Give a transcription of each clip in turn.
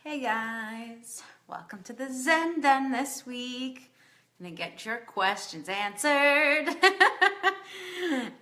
Hey guys, welcome to the Zen Den this week. Gonna get your questions answered.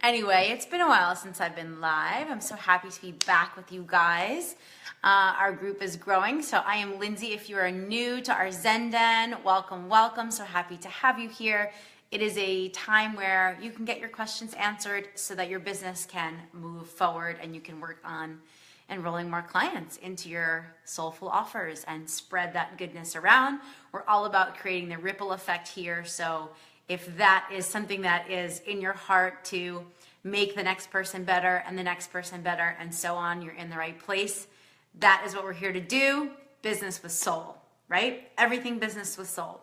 Anyway, it's been a while since I've been live. I'm so happy to be back with you guys. Our group is growing, so I am Lindsay. If you are new to our Zen Den, welcome, welcome. So happy to have you here. It is a time where you can get your questions answered so that your business can move forward and you can work on enrolling more clients into your soulful offers and spread that goodness around. We're all about creating the ripple effect here. So if that is something that is in your heart to make the next person better and the next person better and so on, you're in the right place. That is what we're here to do. Business with soul, right? Everything business with soul.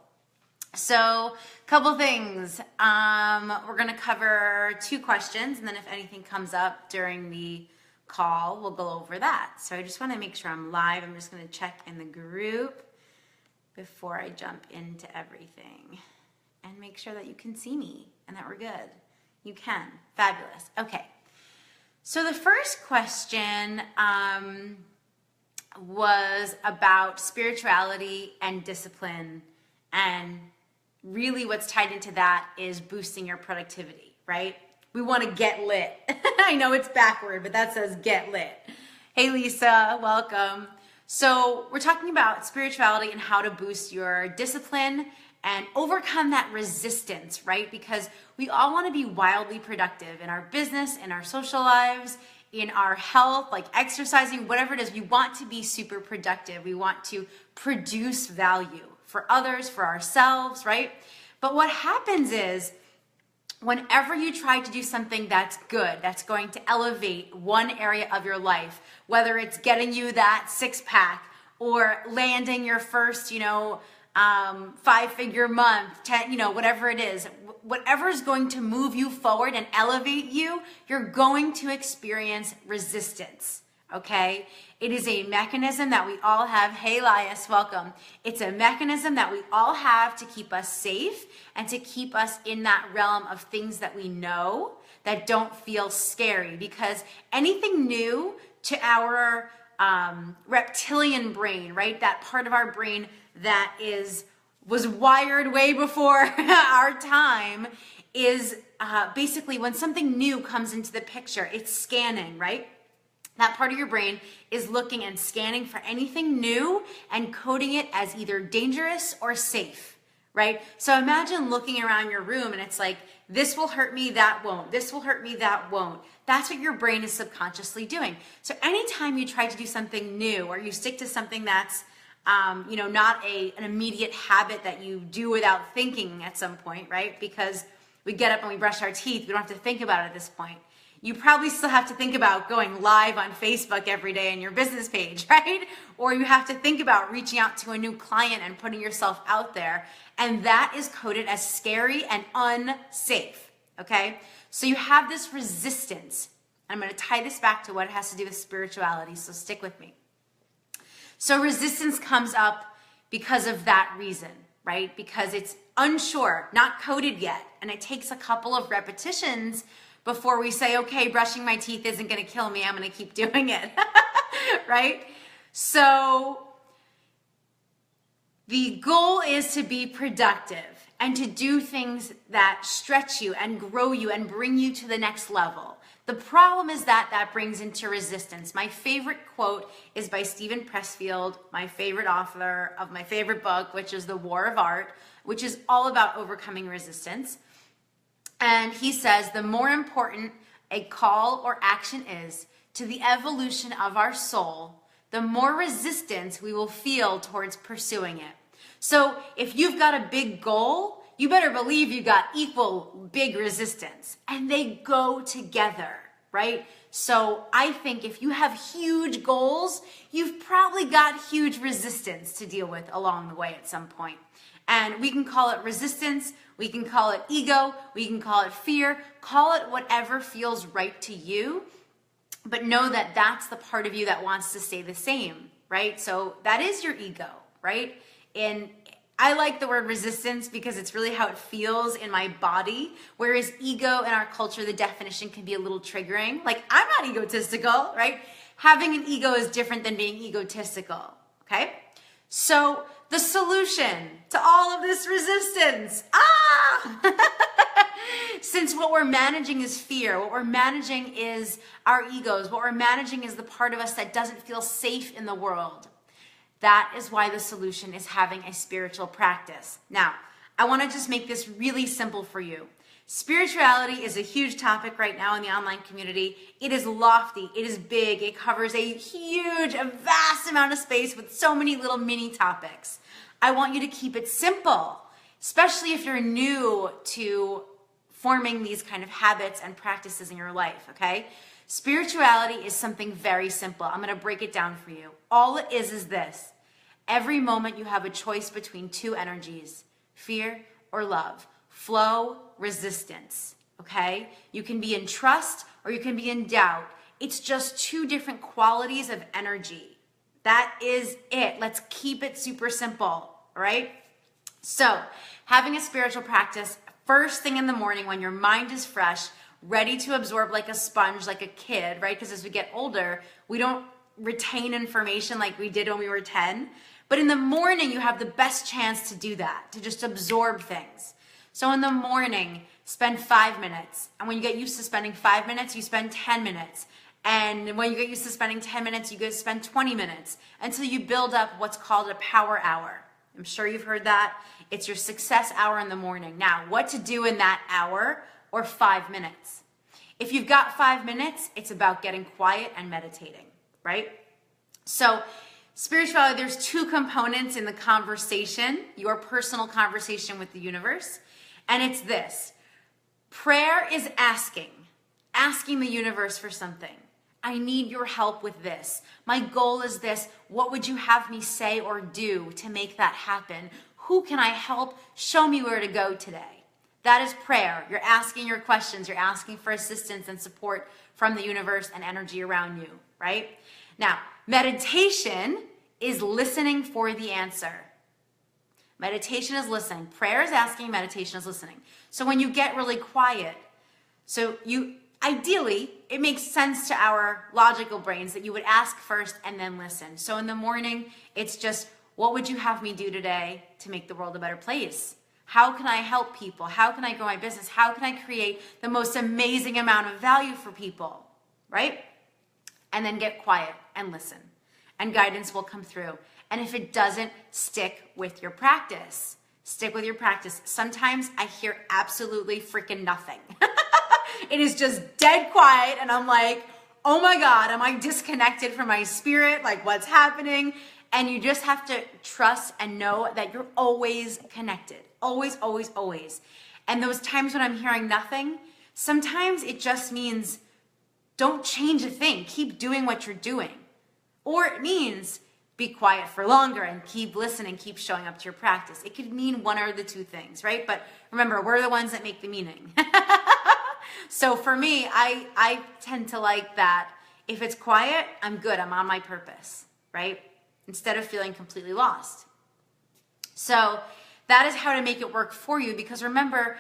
So, couple things. We're going to cover 2 questions, and then if anything comes up during the call, we'll go over that. So I just want to make sure I'm live. I'm just going to check in the group before I jump into everything and make sure that you can see me and that we're good. You can. Fabulous. Okay. So the first question was about spirituality and discipline, and really what's tied into that is boosting your productivity, right? We want to get lit. I know it's backward, but that says get lit. Hey, Lisa, welcome. So we're talking about spirituality and how to boost your discipline and overcome that resistance, right? Because we all want to be wildly productive in our business, in our social lives, in our health, like exercising, whatever it is. We want to be super productive. We want to produce value for others, for ourselves, right? But what happens is, whenever you try to do something that's good, that's going to elevate one area of your life, whether it's getting you that 6-pack or landing your first, 5-figure month, 10, whatever it is, whatever is going to move you forward and elevate you, you're going to experience resistance. Okay? It is a mechanism that we all have. Hey, Elias, welcome. It's a mechanism that we all have to keep us safe and to keep us in that realm of things that we know that don't feel scary, because anything new to our reptilian brain, right? That part of our brain that was wired way before our time is basically when something new comes into the picture, it's scanning, right? That part of your brain is looking and scanning for anything new and coding it as either dangerous or safe, right? So imagine looking around your room and it's like, this will hurt me, that won't. This will hurt me, that won't. That's what your brain is subconsciously doing. So anytime you try to do something new or you stick to something that's not an immediate habit that you do without thinking at some point, right? Because we get up and we brush our teeth. We don't have to think about it at this point. You probably still have to think about going live on Facebook every day on your business page, right? Or you have to think about reaching out to a new client and putting yourself out there. And that is coded as scary and unsafe, okay? So you have this resistance. I'm going to tie this back to what it has to do with spirituality, so stick with me. So resistance comes up because of that reason, right? Because it's unsure, not coded yet. And it takes a couple of repetitions before we say, okay, brushing my teeth isn't going to kill me. I'm going to keep doing it, right? So the goal is to be productive and to do things that stretch you and grow you and bring you to the next level. The problem is that brings into resistance. My favorite quote is by Steven Pressfield, my favorite author of my favorite book, which is The War of Art, which is all about overcoming resistance. And he says, the more important a call or action is to the evolution of our soul, the more resistance we will feel towards pursuing it. So if you've got a big goal, you better believe you got equal big resistance, and they go together, right? So I think if you have huge goals, you've probably got huge resistance to deal with along the way at some point. And we can call it resistance, we can call it ego, we can call it fear, call it whatever feels right to you, but know that that's the part of you that wants to stay the same, right? So that is your ego, right? And I like the word resistance because it's really how it feels in my body, whereas ego in our culture, the definition can be a little triggering. Like, I'm not egotistical, right? Having an ego is different than being egotistical, okay? So the solution to all of this resistance, since what we're managing is fear, what we're managing is our egos, what we're managing is the part of us that doesn't feel safe in the world. That is why the solution is having a spiritual practice. Now, I want to just make this really simple for you. Spirituality is a huge topic right now in the online community. It is lofty, it is big, it covers a vast amount of space with so many little mini topics. I want you to keep it simple, especially if you're new to forming these kind of habits and practices in your life, okay? Spirituality is something very simple. I'm gonna break it down for you. All it is this. Every moment you have a choice between two energies, fear or love, flow, resistance, okay? You can be in trust or you can be in doubt. It's just two different qualities of energy. That is it. Let's keep it super simple, all right? So, having a spiritual practice first thing in the morning when your mind is fresh, ready to absorb like a sponge, like a kid, right? Because as we get older, we don't retain information like we did when we were 10. But in the morning, you have the best chance to do that, to just absorb things. So in the morning, spend 5 minutes. And when you get used to spending 5 minutes, you spend 10 minutes. And when you get used to spending 10 minutes, you go spend 20 minutes until you build up what's called a power hour. I'm sure you've heard that. It's your success hour in the morning. Now, what to do in that hour or 5 minutes? If you've got 5 minutes, it's about getting quiet and meditating, right? So spirituality, there's two components in the conversation, your personal conversation with the universe. And it's this. Prayer is asking the universe for something. I need your help with this. My goal is this. What would you have me say or do to make that happen? Who can I help? Show me where to go today. That is prayer. You're asking your questions. You're asking for assistance and support from the universe and energy around you, right? Now, meditation is listening for the answer. Meditation is listening. Prayer is asking, meditation is listening. So when you get really quiet, ideally, it makes sense to our logical brains that you would ask first and then listen. So in the morning, it's just, what would you have me do today to make the world a better place? How can I help people? How can I grow my business? How can I create the most amazing amount of value for people, right? And then get quiet and listen, and guidance will come through. And if it doesn't, stick with your practice. Stick with your practice. Sometimes I hear absolutely freaking nothing. It is just dead quiet and I'm like, oh my God, am I disconnected from my spirit? Like, what's happening? And you just have to trust and know that you're always connected. Always, always, always. And those times when I'm hearing nothing, sometimes it just means don't change a thing. Keep doing what you're doing. Or it means be quiet for longer and keep listening, keep showing up to your practice. It could mean one or the two things, right? But remember, we're the ones that make the meaning. So for me, I tend to like that. If it's quiet, I'm good. I'm on my purpose, right? Instead of feeling completely lost. So that is how to make it work for you, because remember,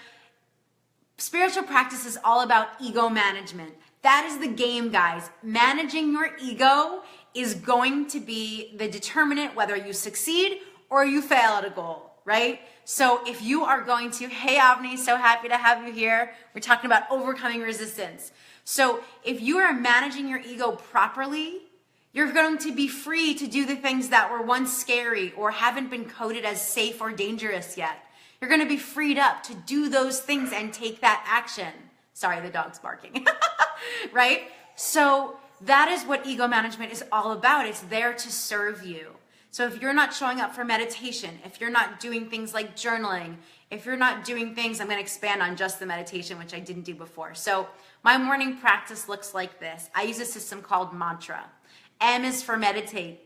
spiritual practice is all about ego management. That is the game, guys. Managing your ego is going to be the determinant whether you succeed or you fail at a goal, right? So if you are going to, hey Avni, so happy to have you here. We're talking about overcoming resistance. So if you are managing your ego properly, you're going to be free to do the things that were once scary or haven't been coded as safe or dangerous yet. You're going to be freed up to do those things and take that action. Sorry, the dog's barking, right? So that is what ego management is all about. It's there to serve you. So if you're not showing up for meditation, if you're not doing things like journaling, if you're not doing things, I'm going to expand on just the meditation, which I didn't do before. So my morning practice looks like this. I use a system called mantra. M is for meditate.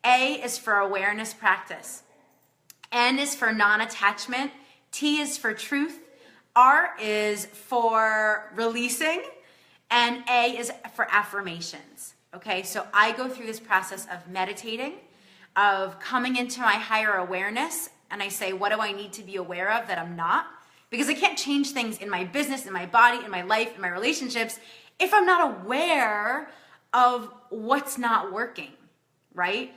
A is for awareness practice. N is for non-attachment. T is for truth. R is for releasing. And A is for affirmations. Okay, so I go through this process of meditating, of coming into my higher awareness, and I say, what do I need to be aware of that I'm not? Because I can't change things in my business, in my body, in my life, in my relationships, if I'm not aware of what's not working, right?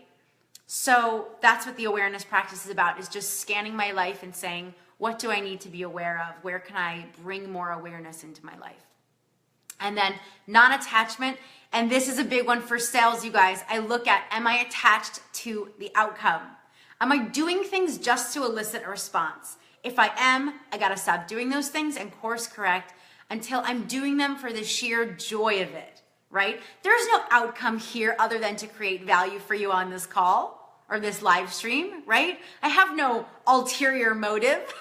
So that's what the awareness practice is about, is just scanning my life and saying, what do I need to be aware of? Where can I bring more awareness into my life? And then non-attachment, and this is a big one for sales, you guys. I look at, am I attached to the outcome? Am I doing things just to elicit a response? If I am, I gotta stop doing those things and course correct until I'm doing them for the sheer joy of it, right? There's no outcome here other than to create value for you on this call or this live stream, right? I have no ulterior motive.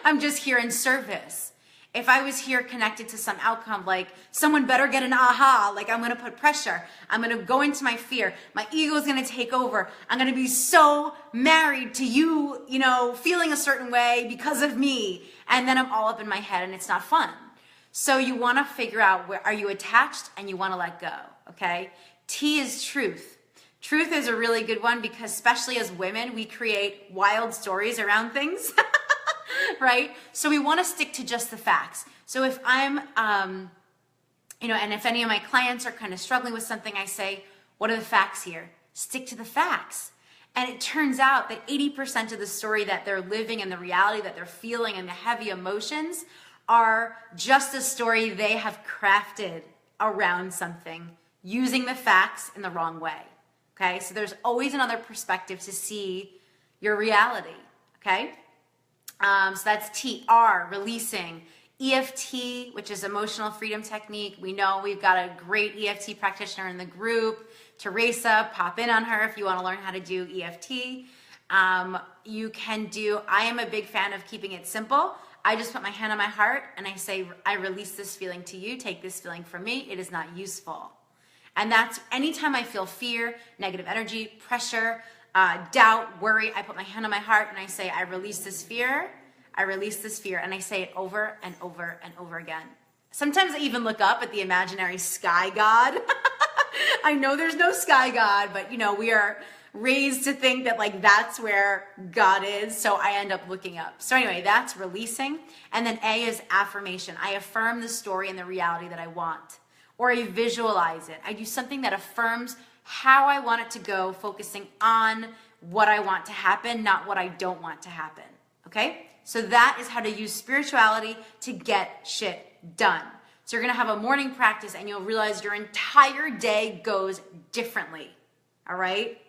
I'm just here in service. If I was here connected to some outcome, like someone better get an aha, like I'm gonna put pressure, I'm gonna go into my fear, my ego is gonna take over, I'm gonna be so married to you, you know, feeling a certain way because of me, and then I'm all up in my head and it's not fun. So you wanna figure out, where are you attached, and you wanna let go, okay? T is truth. Truth is a really good one because especially as women, we create wild stories around things. Right? So we want to stick to just the facts. So if I'm, you know, and if any of my clients are kind of struggling with something, I say, what are the facts here? Stick to the facts. And it turns out that 80% of the story that they're living and the reality that they're feeling and the heavy emotions are just a story they have crafted around something using the facts in the wrong way. Okay? So there's always another perspective to see your reality. Okay? So that's TR, releasing. EFT, which is emotional freedom technique. We know we've got a great EFT practitioner in the group, Teresa. Pop in on her if you want to learn how to do EFT. You can do, I am a big fan of keeping it simple. I just put my hand on my heart and I say, I release this feeling to you. Take this feeling from me. It is not useful. And that's anytime I feel fear, negative energy, pressure, doubt, worry, I put my hand on my heart and I say, I release this fear, I release this fear, and I say it over and over and over again. Sometimes I even look up at the imaginary sky god. I know there's no sky god, but you know, we are raised to think that like that's where God is, so I end up looking up. So anyway, that's releasing. And then A is affirmation. I affirm the story and the reality that I want, or I visualize it. I do something that affirms how I want it to go, focusing on what I want to happen, not what I don't want to happen, okay? So that is how to use spirituality to get shit done. So you're gonna have a morning practice and you'll realize your entire day goes differently, all right?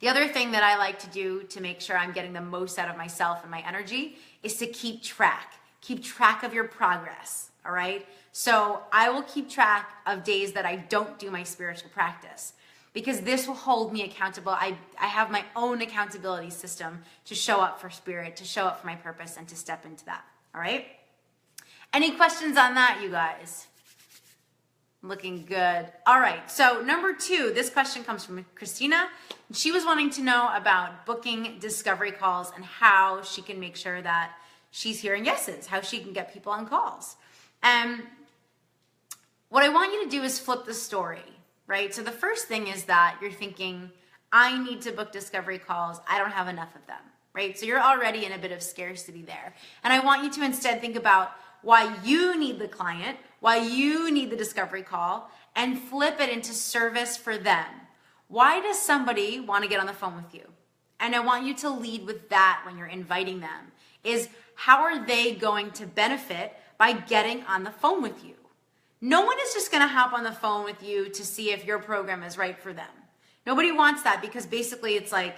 The other thing that I like to do to make sure I'm getting the most out of myself and my energy is to keep track. Keep track of your progress, all right? So I will keep track of days that I don't do my spiritual practice because this will hold me accountable. I have my own accountability system to show up for spirit, to show up for my purpose, and to step into that, all right? Any questions on that, you guys? Looking good. All right, so number 2, this question comes from Christina. She was wanting to know about booking discovery calls and how she can make sure that she's hearing yeses, how she can get people on calls. And what I want you to do is flip the story, right? So the first thing is that you're thinking, I need to book discovery calls. I don't have enough of them, right? So you're already in a bit of scarcity there. And I want you to instead think about why you need the client, why you need the discovery call, and flip it into service for them. Why does somebody want to get on the phone with you? And I want you to lead with that when you're inviting them, is how are they going to benefit by getting on the phone with you? No one is just going to hop on the phone with you to see if your program is right for them. Nobody wants that because basically it's like,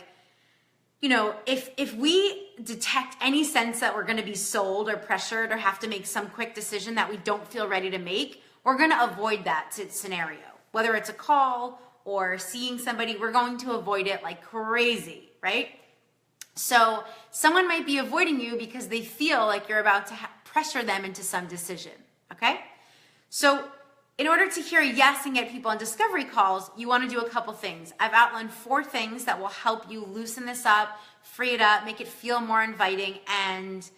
you know, if we detect any sense that we're going to be sold or pressured or have to make some quick decision that we don't feel ready to make, we're going to avoid that scenario. Whether it's a call or seeing somebody, we're going to avoid it like crazy, right? So someone might be avoiding you because they feel like you're about to pressure them into some decision, okay? So in order to hear yes and get people on discovery calls, you want to do a couple things. I've outlined 4 things that will help you loosen this up, free it up, make it feel more inviting, and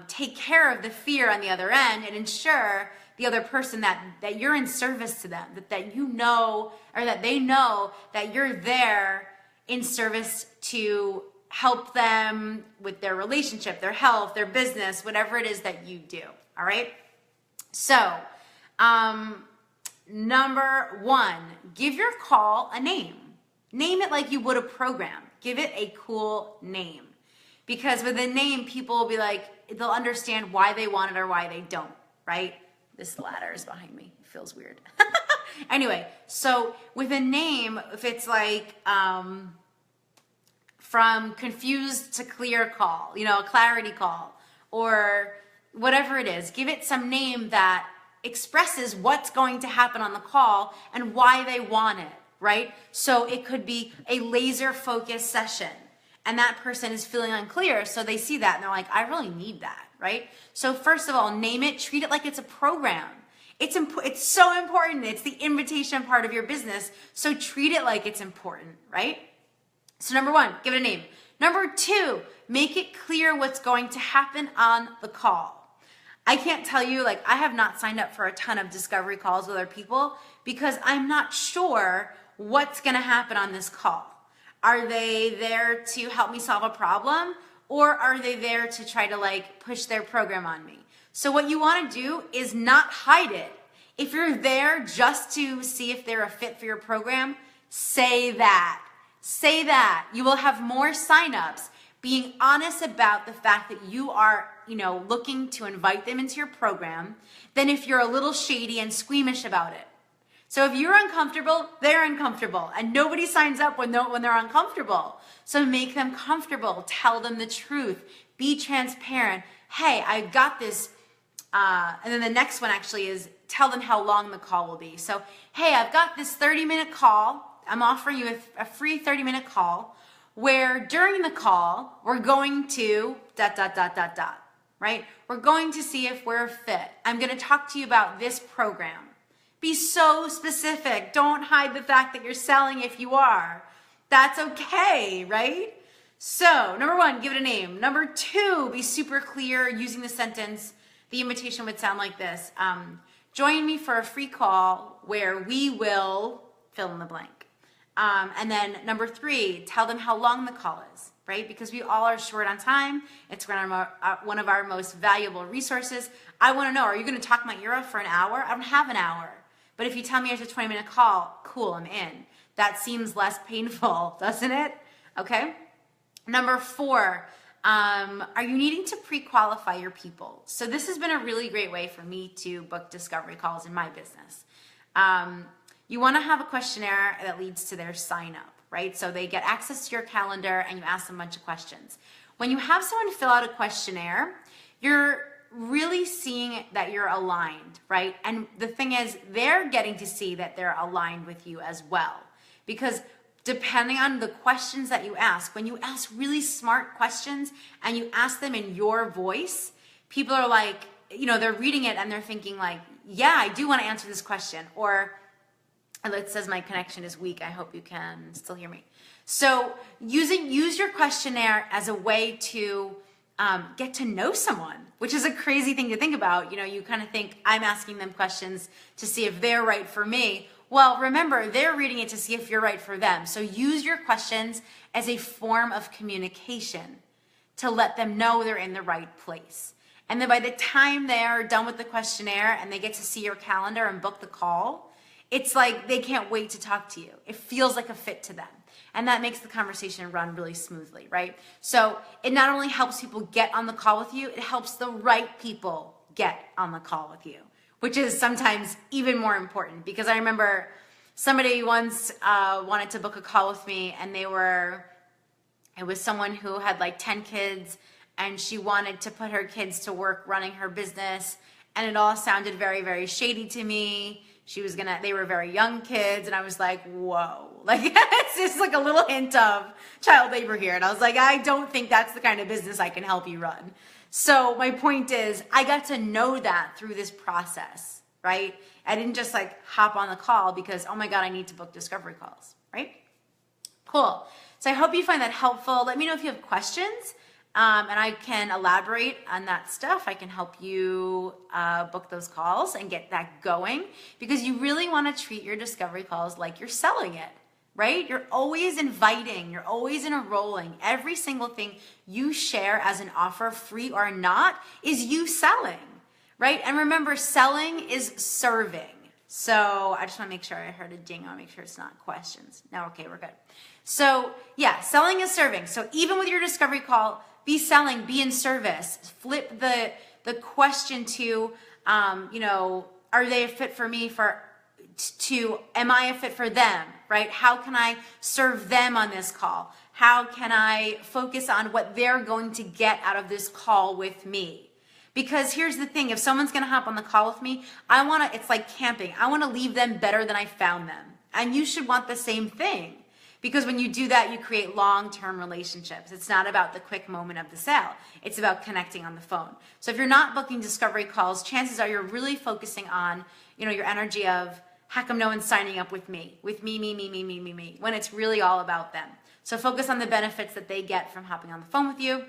take care of the fear on the other end and ensure the other person that you're in service to them, that you know, or that they know that you're there in service to help them with their relationship, their health, their business, whatever it is that you do, all right? So, number 1, give your call a name. Name it like you would a program. Give it a cool name. Because with a name, people will be like, they'll understand why they want it or why they don't, right? This ladder is behind me. It feels weird. Anyway, so with a name, if it's like from confused to clear call, you know, a clarity call, or whatever it is, give it some name that expresses what's going to happen on the call and why they want it, right? So it could be a laser focused session and that person is feeling unclear. So they see that and they're like, I really need that, right? So first of all, name it, treat it like it's a program. It's so important. It's the invitation part of your business. So treat it like it's important, right? So number one, give it a name. Number two, make it clear what's going to happen on the call. I can't tell you, like, I have not signed up for a ton of discovery calls with other people because I'm not sure what's going to happen on this call. Are they there to help me solve a problem, or are they there to try to like push their program on me? So what you want to do is not hide it. If you're there just to see if they're a fit for your program, say that. Say that. You will have more signups being honest about the fact that you are, looking to invite them into your program than if you're a little shady and squeamish about it. So if you're uncomfortable, they're uncomfortable, and nobody signs up when they're uncomfortable. So make them comfortable. Tell them the truth. Be transparent. Hey, I got this. And then the next one actually is tell them how long the call will be. So, hey, I've got this 30-minute call. I'm offering you a free 30-minute call where during the call, we're going to ... right? We're going to see if we're a fit. I'm going to talk to you about this program. Be so specific. Don't hide the fact that you're selling if you are. That's okay, right? So, number one, give it a name. Number two, be super clear using the sentence. The invitation would sound like this. Join me for a free call where we will fill in the blank. And then number three, tell them how long the call is, right? Because we all are short on time. It's one of our most valuable resources. I want to know, are you going to talk my ear off for an hour? I don't have an hour. But if you tell me it's a 20-minute call, cool, I'm in. That seems less painful, doesn't it? Okay. Number four, are you needing to pre-qualify your people? So this has been a really great way for me to book discovery calls in my business. You want to have a questionnaire that leads to their sign up, right? So they get access to your calendar and you ask them a bunch of questions. When you have someone fill out a questionnaire, you're really seeing that you're aligned, right? And the thing is, they're getting to see that they're aligned with you as well. Because depending on the questions that you ask, when you ask really smart questions and you ask them in your voice, people are like, they're reading it and they're thinking like, yeah, I do want to answer this question. Or it says my connection is weak. I hope you can still hear me. So use your questionnaire as a way to get to know someone, which is a crazy thing to think about. You kind of think I'm asking them questions to see if they're right for me. Well, remember, they're reading it to see if you're right for them. So use your questions as a form of communication to let them know they're in the right place. And then by the time they're done with the questionnaire and they get to see your calendar and book the call, it's like they can't wait to talk to you. It feels like a fit to them. And that makes the conversation run really smoothly, right? So it not only helps people get on the call with you, it helps the right people get on the call with you, which is sometimes even more important. Because I remember somebody once wanted to book a call with me, and it was someone who had like 10 kids, and she wanted to put her kids to work running her business, and it all sounded very, very shady to me. They were very young kids, and I was like, whoa, like it's just like a little hint of child labor here. And I was like, I don't think that's the kind of business I can help you run. So my point is, I got to know that through this process, right? I didn't just like hop on the call because, oh my God, I need to book discovery calls, right? Cool. So I hope you find that helpful. Let me know if you have questions. And I can elaborate on that stuff. I can help you book those calls and get that going, because you really want to treat your discovery calls like you're selling it, right? You're always inviting, you're always enrolling. Every single thing you share as an offer, free or not, is you selling, right? And remember, selling is serving. So I just want to make sure I heard a ding. I want to make sure it's not questions. No, okay, we're good. So yeah, selling is serving. So even with your discovery call, be selling, be in service. Flip the question to, are they a fit for me to am I a fit for them, right? How can I serve them on this call? How can I focus on what they're going to get out of this call with me? Because here's the thing, if someone's going to hop on the call with me, it's like camping. I want to leave them better than I found them. And you should want the same thing. Because when you do that, you create long-term relationships. It's not about the quick moment of the sale. It's about connecting on the phone. So if you're not booking discovery calls, chances are you're really focusing on, your energy of, how come no one's signing up with me, me, when it's really all about them. So focus on the benefits that they get from hopping on the phone with you.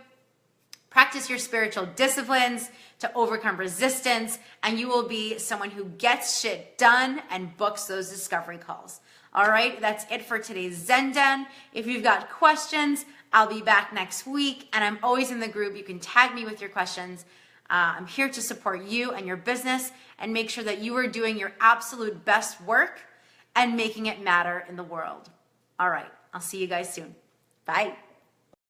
Practice your spiritual disciplines to overcome resistance, and you will be someone who gets shit done and books those discovery calls. All right, that's it for today's Zen Den. If you've got questions, I'll be back next week, and I'm always in the group. You can tag me with your questions. I'm here to support you and your business and make sure that you are doing your absolute best work and making it matter in the world. All right, I'll see you guys soon. Bye.